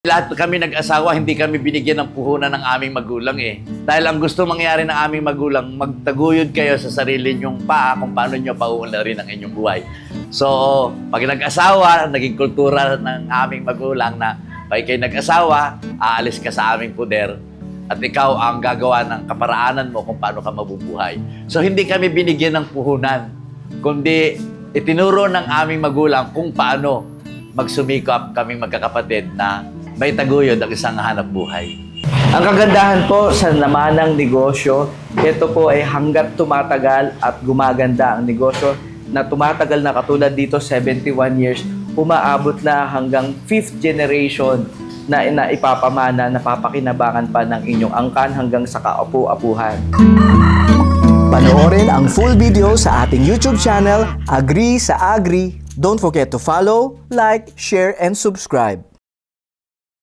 Lahat kami nag-asawa, hindi kami binigyan ng puhunan ng aming magulang eh. Dahil ang gusto mangyari ng aming magulang, magtaguyod kayo sa sarili nyong paa kung paano nyo pauunlarin ang inyong buhay. So, pag nag-asawa, naging kultura ng aming magulang na pag kayo nag-asawa, aalis ka sa aming puder at ikaw ang gagawa ng kaparaanan mo kung paano ka mabubuhay. So, hindi kami binigyan ng puhunan, kundi itinuro ng aming magulang kung paano magsumikap kaming magkakapatid na may taguyod ang isang hanap buhay. Ang kagandahan po sa namanang negosyo, ito po ay hanggat tumatagal at gumaganda ang negosyo na tumatagal na katulad dito 71 years, umaabot na hanggang 5th generation na ipapamana, napapakinabangan pa ng inyong angkan hanggang sa kaapu-apuhan. Panoorin ang full video sa ating YouTube channel, Agree sa Agri. Don't forget to follow, like, share, and subscribe.